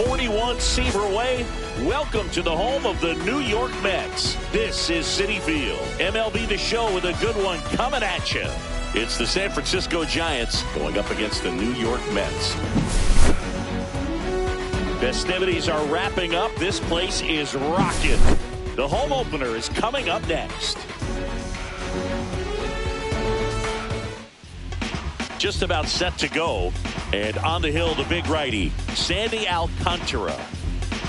41-Seaver Way. Welcome to the home of the New York Mets. This is Citi Field. MLB The Show with a good one coming at you. It's the San Francisco Giants going up against the New York Mets. Festivities are wrapping up. This place is rocking. The home opener is coming up next. Just about set to go. And on the hill, the big righty, Sandy Alcantara.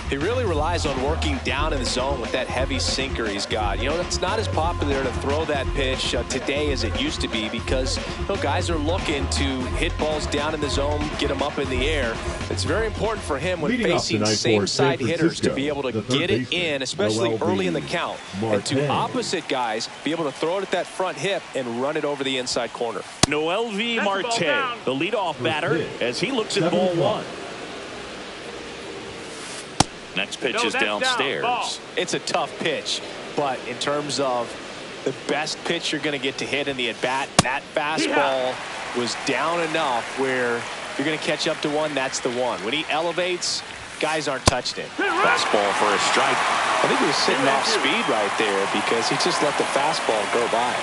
He really relies on working down in the zone with that heavy sinker he's got. You know, it's not as popular to throw that pitch today as it used to be because, you know, guys are looking to hit balls down in the zone, get them up in the air. It's very important for him when facing same-side hitters to be able to get it in, especially early in the count. And to opposite guys, be able to throw it at that front hip and run it over the inside corner. Noel V. Marte, the leadoff batter, as he looks at ball one. Next pitch is downstairs. It's a tough pitch, but in terms of the best pitch you're going to get to hit in the at-bat, that fastball was down enough where if you're going to catch up to one, that's the one. When he elevates, guys aren't touching it. Fastball for a strike. I think he was sitting off speed right there because he just let the fastball go by.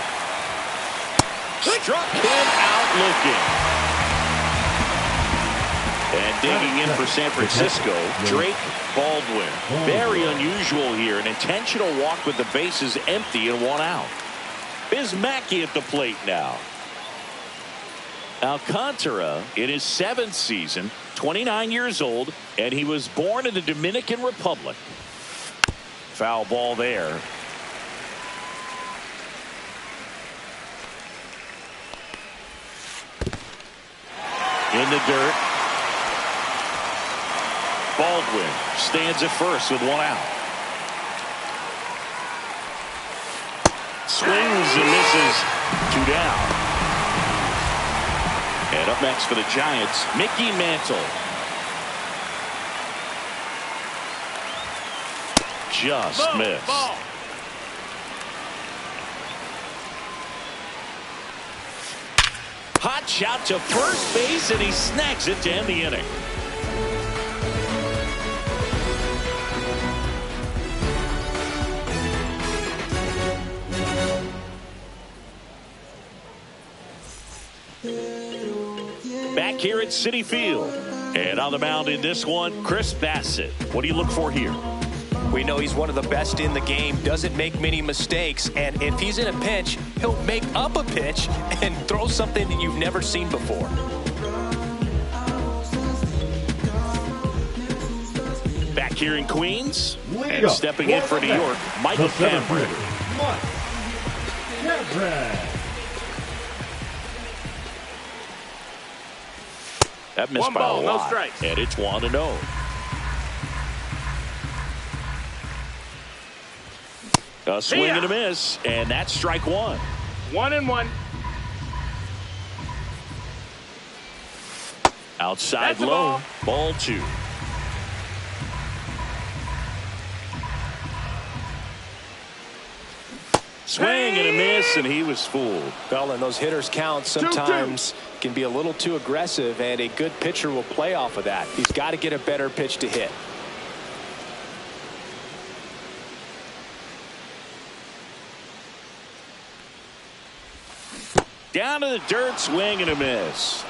Struck him out looking. And digging in for San Francisco, Drake Baldwin. Very unusual here. An intentional walk with the bases empty and one out. Biz Mackey at the plate now. Alcantara in his 7th season, 29 years old, and he was born in the Dominican Republic. Foul ball there. In the dirt. Baldwin stands at first with one out. Swings and misses. 2 down. And up next for the Giants, Mickey Mantle. Just missed. Hot shot to first base, and he snags it to end the inning. Back here at Citi Field. And on the mound in this one, Chris Bassett. What do you look for here? We know he's one of the best in the game, doesn't make many mistakes, and if he's in a pinch, he'll make up a pitch and throw something that you've never seen before. Back here in Queens, and stepping in for New York, Michael Cameron. That missed by a lot, no strikes. And it's 1-0. A swing and a miss, and that's strike one. 1-1. Outside low, ball 2. Swing and a miss, and he was fooled. Well, and those hitters count sometimes can be a little too aggressive, and a good pitcher will play off of that. He's got to get a better pitch to hit. Down to the dirt, swing and a miss.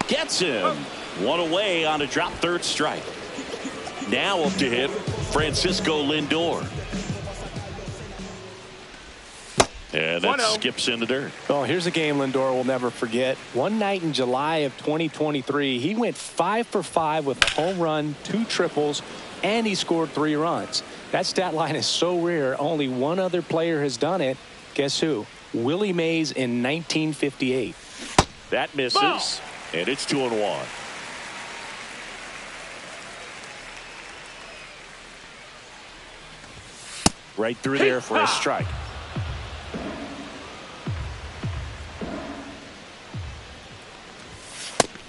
Gets him. One away on a drop third strike. Now up to hit Francisco Lindor. And that skips in the dirt. Oh, here's a game Lindor will never forget. One night in July of 2023, he went 5 for 5 with a home run, 2 triples, and he scored 3 runs. That stat line is so rare. Only one other player has done it. Guess who? Willie Mays in 1958. That misses, and it's 2-1. Right through there for a strike.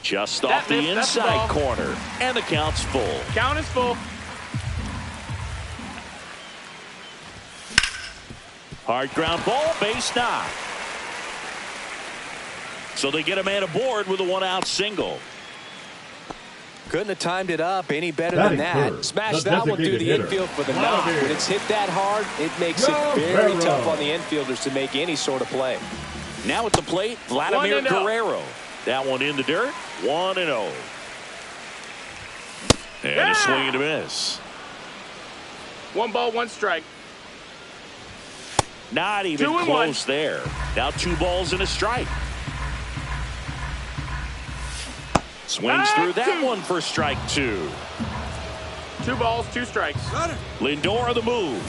Just off the inside corner, and the count's full. Count is full. Hard ground ball, base knock. So they get a man aboard with a 1-out single. Couldn't have timed it up any better than that. Smash that one through the infield for the knock. When it's hit that hard, it makes it very tough on the infielders to make any sort of play. Now at the plate, Vladimir Guerrero. That one in the dirt, 1-0. And a swing and a miss. 1 ball, 1 strike. Not even close there. Now 2 balls and a strike. Swings through that one for strike 2. 2 balls, 2 strikes. Lindor on the move.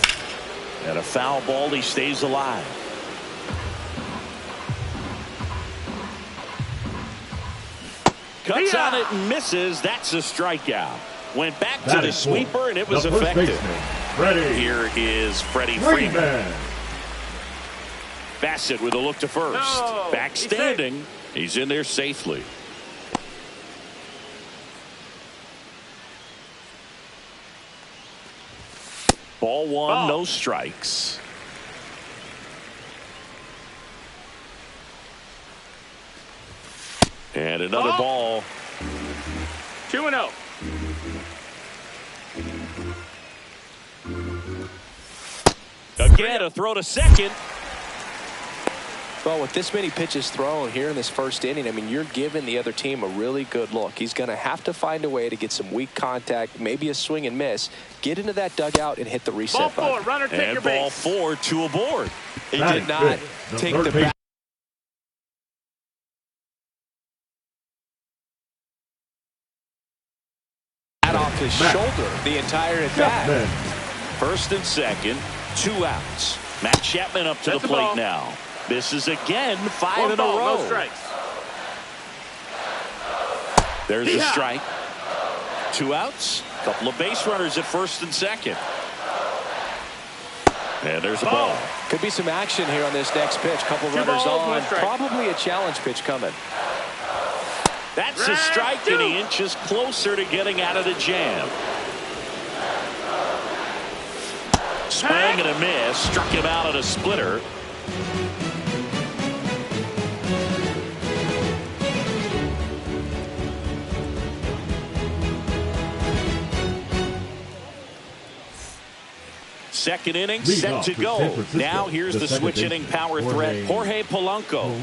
And a foul ball. He stays alive. Cuts on it and misses. That's a strikeout. Went back to the sweeper, and it was effective. Here is Freddie Freeman. Bassett with a look to first. Back standing. He's in there safely. Ball 1, no strikes. And another ball. 2-0. Again, a throw to second. Well, with this many pitches thrown here in this first inning, I mean, you're giving the other team a really good look. He's going to have to find a way to get some weak contact, maybe a swing and miss, get into that dugout and hit the reset button. Ball 4, runner, take your ball base. 4, 2 aboard. He did not take the bat off his shoulder the entire at bat. First and second, 2 outs. Matt Chapman up to the plate now. This is again 5 in a row. No strikes. There's a strike. 2 outs. Couple of base runners at first and second. And there's a ball. Could be some action here on this next pitch. Couple runners on. Probably a challenge pitch coming. That's a strike, and he inches closer to getting out of the jam. Swing and a miss. Struck him out at a splitter. Second inning set to go. Now here's the switch inning power threat, Jorge Polanco.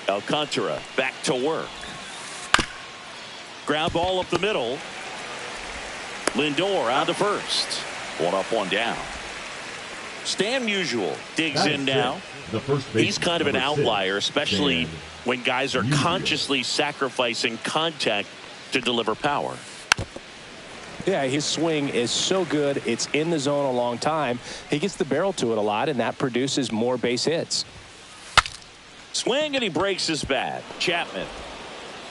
Alcantara back to work. Ground ball up the middle. Lindor on to first. 1 up, 1 down. Stan Musial digs in now. He's kind of an outlier, especially when guys are consciously sacrificing contact to deliver power. Yeah, his swing is so good. It's in the zone a long time. He gets the barrel to it a lot, and that produces more base hits. Swing, and he breaks his bat. Chapman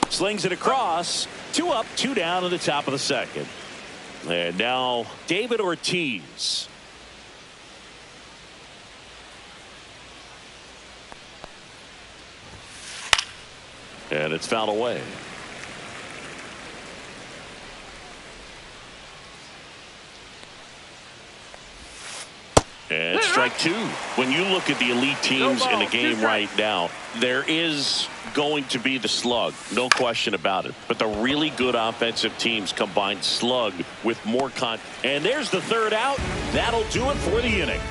slings it across. 2 up, 2 down in the top of the second. And now David Ortiz. And it's fouled away. And strike 2. When you look at the elite teams in the game right now, there is going to be the slug, no question about it. But the really good offensive teams combine slug with more And there's the 3rd out. That'll do it for the inning.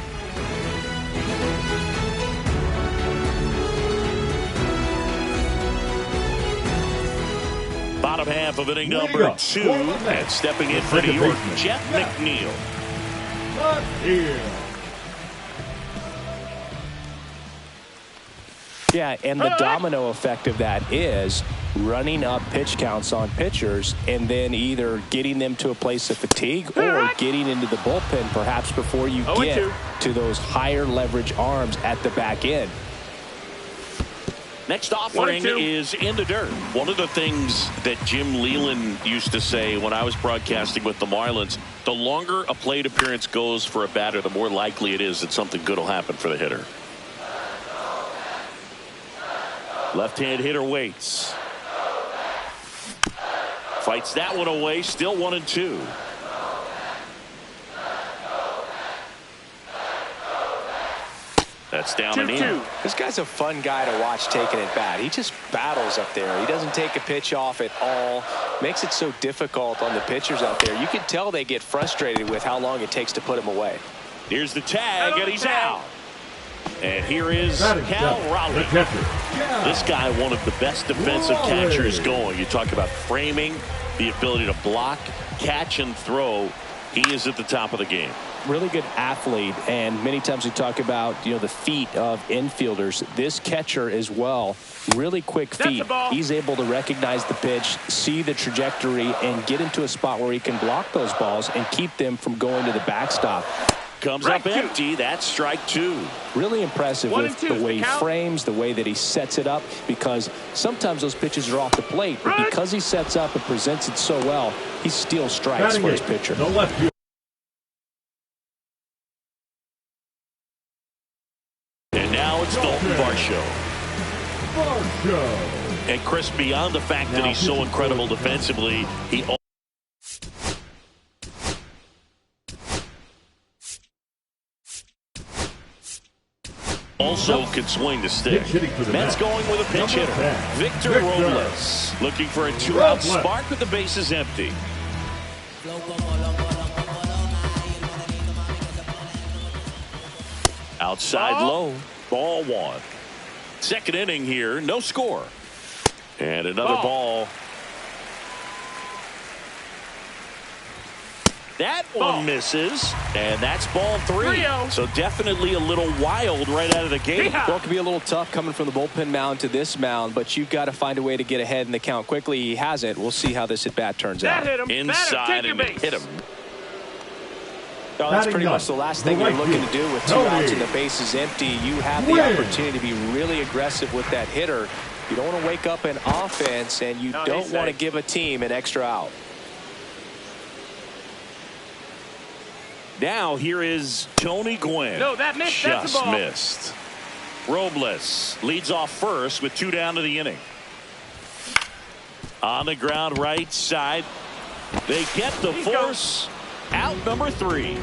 Bottom half of inning number 2. And stepping in for New York, Jeff McNeil. Yeah, and the domino effect of that is running up pitch counts on pitchers and then either getting them to a place of fatigue or getting into the bullpen perhaps before you get to those higher leverage arms at the back end. Next offering is in the dirt. One of the things that Jim Leland used to say when I was broadcasting with the Marlins, the longer a plate appearance goes for a batter, the more likely it is that something good will happen for the hitter. Left-hand hitter waits. Fights that one away. Still 1-2. That's down and in. 2-2. This guy's a fun guy to watch taking it bat. He just battles up there. He doesn't take a pitch off at all. Makes it so difficult on the pitchers out there. You can tell they get frustrated with how long it takes to put him away. Here's the tag, and he's out. And here is Cal Raleigh. This guy, one of the best defensive catchers going. You talk about framing, the ability to block, catch, and throw. He is at the top of the game. Really good athlete, and many times we talk about the feet of infielders. This catcher as well, really quick feet. He's able to recognize the pitch, see the trajectory, and get into a spot where he can block those balls and keep them from going to the backstop. Comes up empty. That's strike 2. Really impressive with the way he frames, the way that he sets it up, because sometimes those pitches are off the plate, but because he sets up and presents it so well, he steals strikes for his pitcher. And now it's Dalton Varsho. And Chris, beyond the fact that he's so incredible defensively, he also can swing the stick. Mets going with a pinch hitter. Victor Robles looking for a 2-out spark with the bases empty. Outside low. Ball 1. Second inning here. No score. And another ball. That one misses, and that's ball 3. So definitely a little wild right out of the gate. Well, it can be a little tough coming from the bullpen mound to this mound, but you've got to find a way to get ahead in the count quickly. He hasn't. We'll see how this at-bat turns out. Inside and hit him. Oh, that's pretty much the last thing you're looking to do with 2 outs and the bases empty. You have the opportunity to be really aggressive with that hitter. You don't want to wake up an offense, and you don't want to give a team an extra out. Now here is Tony Gwynn. No, that missed. Just missed. Robles leads off first with 2 down to the inning. On the ground right side. They get the force. Out number 3.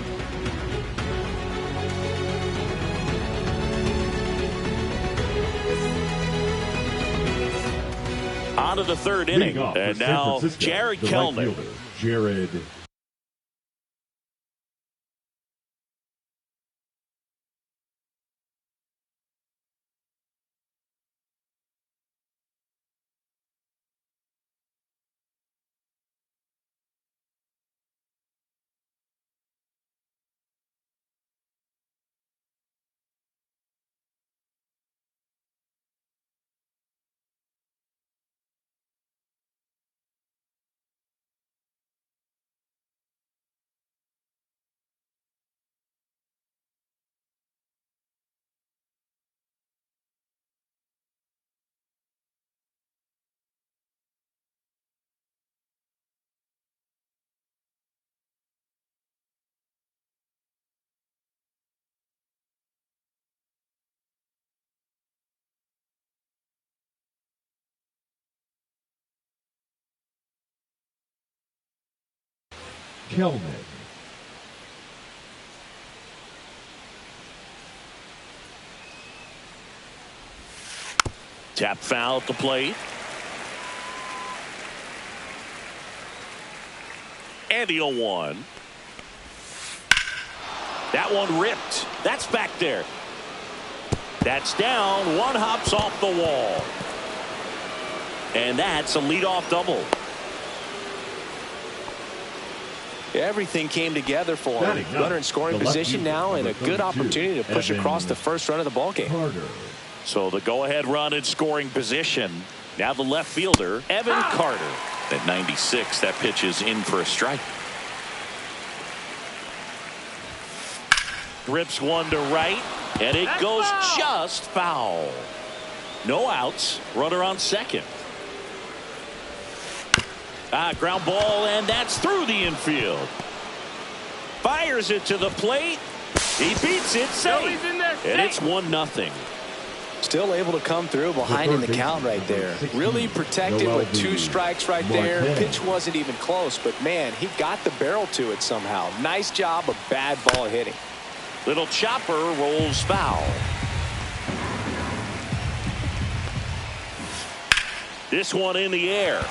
On to the 3rd inning. And now Jared Kelnick. Jared. Kelnick. Tap foul at the plate. And the 0-1. That one ripped. That's back there. That's down. One hops off the wall. And that's a leadoff double. Everything came together for him. Runner in scoring position now, and a good opportunity to push across the first run of the ballgame. So the go-ahead run in scoring position. Now the left fielder, Evan Carter. At 96, that pitch is in for a strike. Grips one to right, and it goes just foul. No outs. Runner on second. Ground ball, and that's through the infield. Fires it to the plate. He beats it safe. And it's 1-0. Still able to come through behind in the count right there. Really protected with 2 strikes right there. Pitch wasn't even close, but man, he got the barrel to it somehow. Nice job of bad ball hitting. Little chopper rolls foul. This one in the air.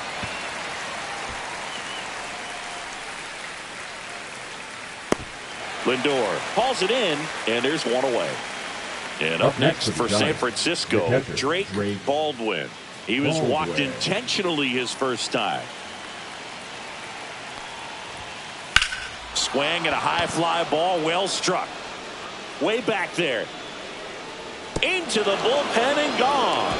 Lindor hauls it in, and there's one away. And up next for San Francisco, Drake Baldwin. He was walked intentionally his first time. Swing and a high fly ball, well struck. Way back there. Into the bullpen and gone.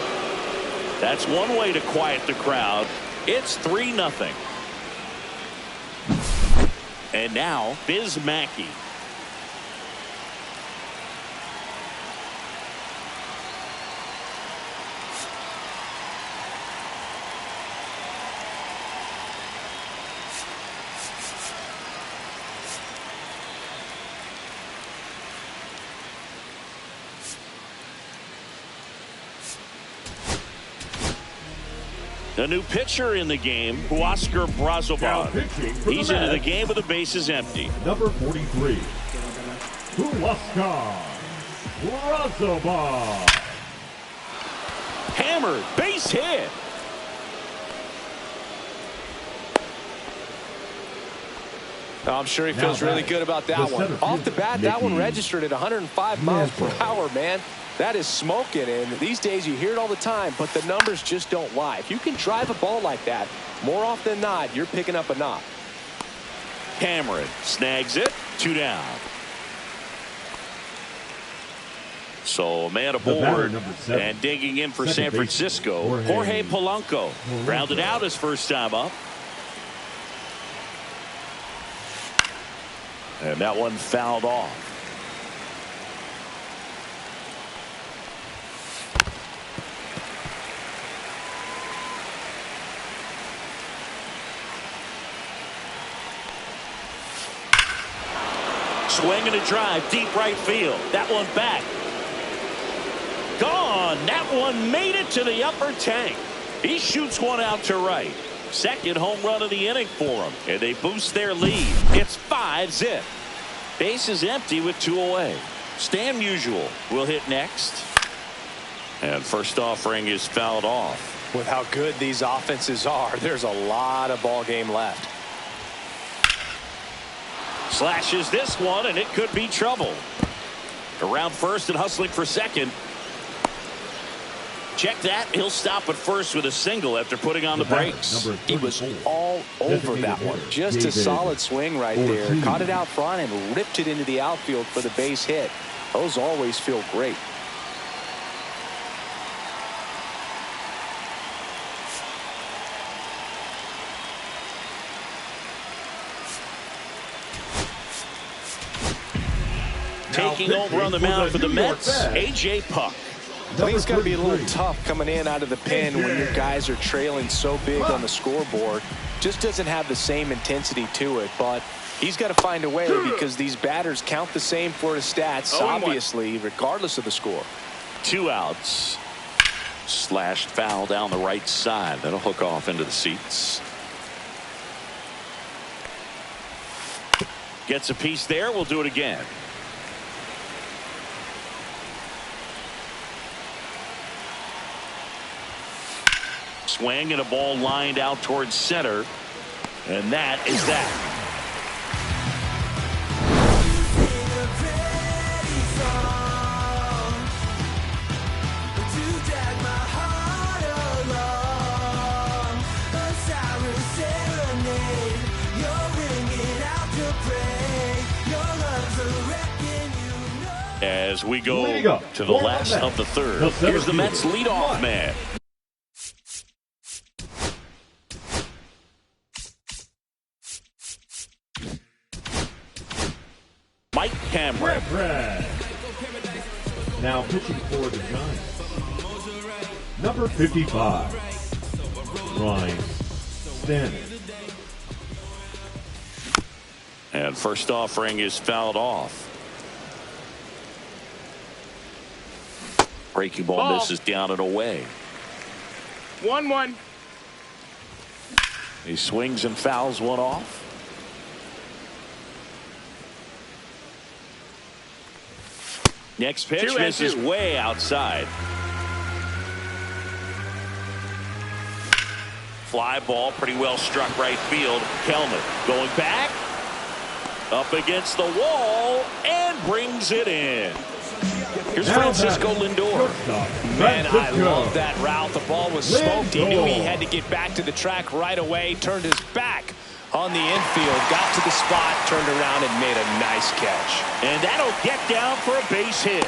That's one way to quiet the crowd. It's 3-0. And now Biz Mackey. A new pitcher in the game, Huascar Brazoban. He's into the game with the bases empty. Number 43, Huascar Brazoban. Hammered, base hit. I'm sure he feels really good about that one. Off the bat, that one registered at 105 miles per hour, man. That is smoking, and these days you hear it all the time, but the numbers just don't lie. If you can drive a ball like that, more often than not, you're picking up a knock. Cameron snags it, 2 down. So a man aboard and digging in for San Francisco, Jorge Polanco. Grounded out his first time up. And that one fouled off. Swing and a drive, deep right field. That one back. Gone. That one made it to the upper tank. He shoots one out to right. Second home run of the inning for him. And they boost their lead. It's 5-0. Base is empty with 2 away. Stan Musial will hit next. And first offering is fouled off. With how good these offenses are, there's a lot of ball game left. Slashes this one, and it could be trouble. Around first and hustling for second. Check that. He'll stop at first with a single after putting on the brakes. He was all over that one. Just a solid swing right there. Caught it out front and ripped it into the outfield for the base hit. Those always feel great. Taking over on the mound for the Mets, A.J. Puck. I think it's going to be a little tough coming in out of the pen when your guys are trailing so big on the scoreboard. Just doesn't have the same intensity to it, but he's got to find a way because these batters count the same for his stats, obviously, regardless of the score. 2 outs. Slashed foul down the right side. That'll hook off into the seats. Gets a piece there. We'll do it again. Swing and a ball lined out towards center. And that is that. As we go to the last of the third, here's the Mets leadoff man. Mike Cameron. Now pitching for the Giants, number 55, Ryan Stanton. And first offering is fouled off. Breaking ball misses down and away. 1-1. He swings and fouls one off. Next pitch misses way outside. Fly ball, pretty well struck right field. Kelman going back, up against the wall, and brings it in. Here's Francisco Lindor. Man, I love that route. The ball was smoked. He knew he had to get back to the track right away. Turned his back on the infield. Got to the spot, turned around, and made a nice catch. And that'll get down for a base hit.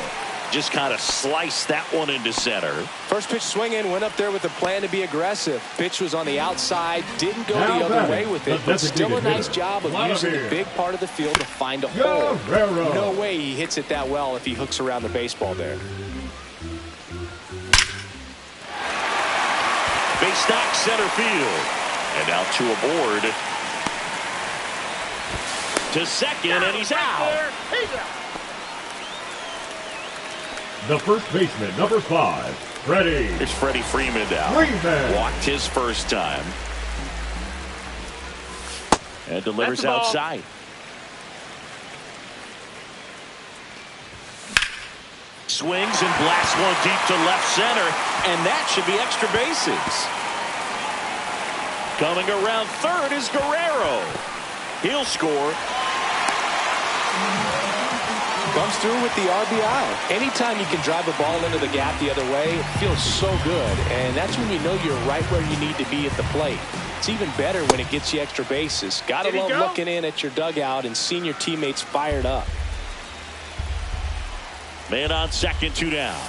Just kind of sliced that one into center. First pitch swinging, went up there with a plan to be aggressive. Pitch was on the outside, didn't go the other way with it, but still a nice job of using the big part of the field to find a hole. No way he hits it that well if he hooks around the baseball there. Base knock center field. And now two aboard. To second, and he's out. The first baseman, number 5, Freddie. Here's Freddie Freeman now. Walked his first time. And delivers outside. Swings and blasts one deep to left center. And that should be extra bases. Coming around third is Guerrero. He'll score. Comes through with the RBI. Anytime you can drive a ball into the gap the other way, it feels so good. And that's when you know you're right where you need to be at the plate. It's even better when it gets you extra bases. Gotta love looking in at your dugout and seeing your teammates fired up. Man on second, 2 down.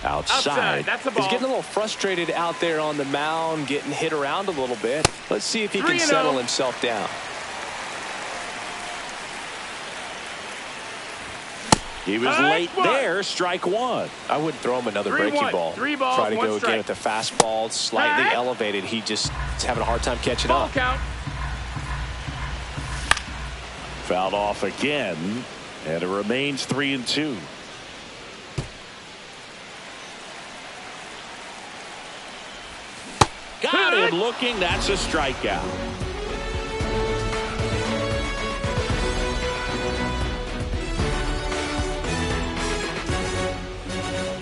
Outside. That's a ball. He's getting a little frustrated out there on the mound, getting hit around a little bit. Let's see if he can settle himself down. He was late there. Strike one. I wouldn't throw him another breaking ball. 3 balls, Try to 1 go strike. again with the fastball, slightly elevated. He just is having a hard time catching Ball up. count. Fouled off again, and it remains 3-2. Got him looking. That's a strikeout.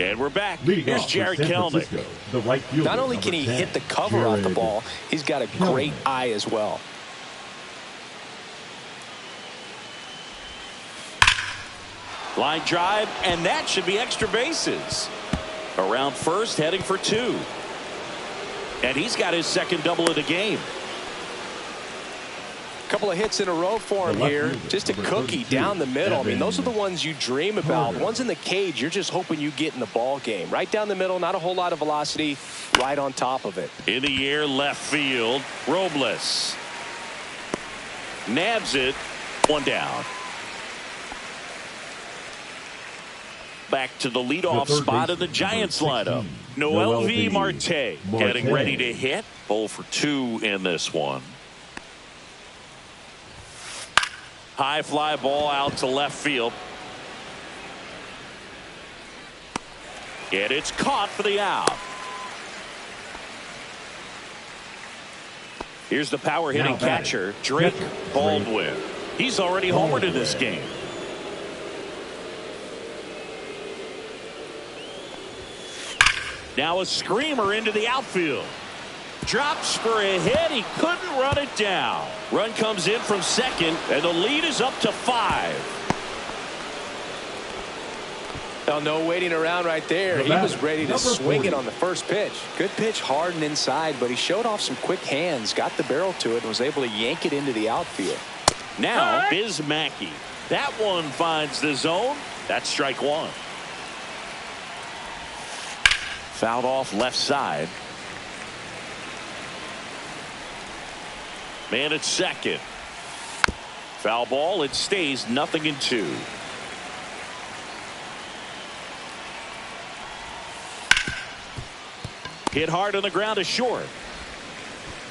And we're back. Here's Jared Kelnick. The right fielder, Not only can he 10, hit the cover off the ball, he's got a great eye as well. Line drive, and that should be extra bases. Around first, heading for 2. And he's got his second double of the game. Couple of hits in a row for him here. Just a cookie down the middle. I mean, those are the ones you dream about. Ones in the cage, you're just hoping you get in the ball game. Right down the middle, not a whole lot of velocity, right on top of it. In the air, left field, Robles. Nabs it, 1 down. Back to the leadoff spot of the Giants lineup. Noel V. Marte getting ready to hit. 0 for 2 in this one. High fly ball out to left field. And it's caught for the out. Here's the power hitting catcher, Drake Baldwin. He's already homered in this game. Now a screamer into the outfield. Drops for a hit. He couldn't run it down. Run comes in from second, and the lead is up to 5. Well, no waiting around right there. He was ready to swing it on the first pitch. Good pitch, hard and inside, but he showed off some quick hands, got the barrel to it, and was able to yank it into the outfield. Now, Biz Mackey. That one finds the zone. That's strike 1. Fouled off left side. Man at second. Foul ball. It stays 0-2. Hit hard on the ground to short.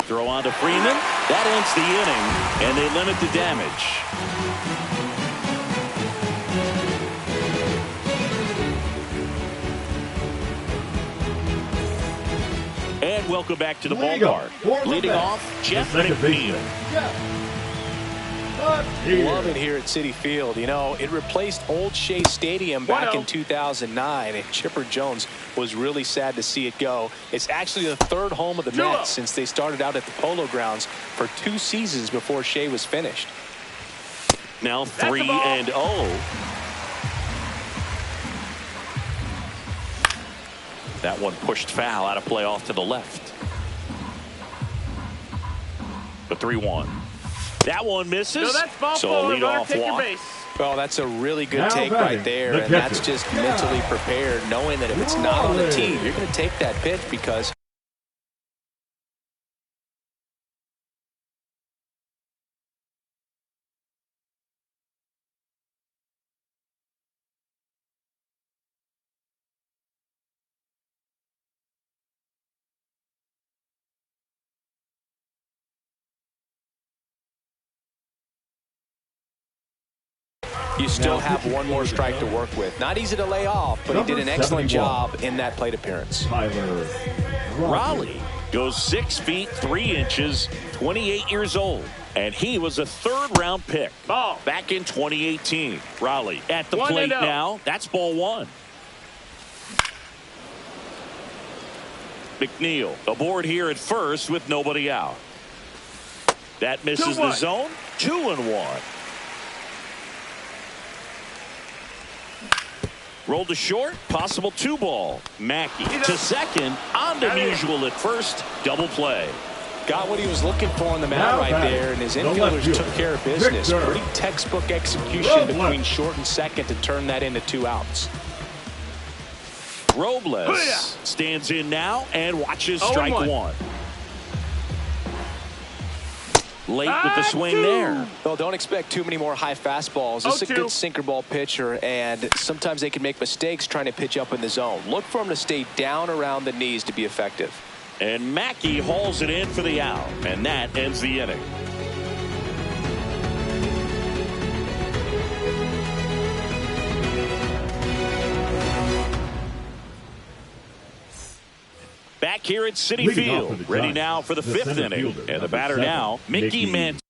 Throw on to Freeman. That ends the inning, and they limit the damage. And welcome back to the ballpark. Leading off, Jeff McNeil. Love it here at Citi Field. You know, it replaced old Shea Stadium back in 2009, and Chipper Jones was really sad to see it go. It's actually the third home of the Mets since they started out at the Polo Grounds for 2 seasons before Shea was finished. Now 3-0. That one pushed foul out of play off to the left. The 3-1. That one misses. So a leadoff walk. Well, that's a really good take right there, and that's just mentally prepared, knowing that if it's not on the tee, you're going to take that pitch because you still have one more strike to work with. Not easy to lay off, but he did an excellent job in that plate appearance. Raleigh goes 6 feet 3 inches, 28 years old, and he was a 3rd-round pick back in 2018. Raleigh at the plate now. That's ball 1. McNeil aboard here at first with nobody out. That misses the zone. 2-1. Rolled to short, possible 2-ball. Mackey to second, on to Musial at first, double play. Got what he was looking for on the mound right there, and his infielders took care of business. Pretty textbook execution between short and second to turn that into 2 outs. Robles stands in now and watches strike 1. Late with the swing there. Well, don't expect too many more high fastballs. This is a good sinker ball pitcher, and sometimes they can make mistakes trying to pitch up in the zone. Look for him to stay down around the knees to be effective. And Mackey hauls it in for the out, and that ends the inning. Back here at Citi Field, ready now for the 5th inning. And the batter now, Mickey Mantle.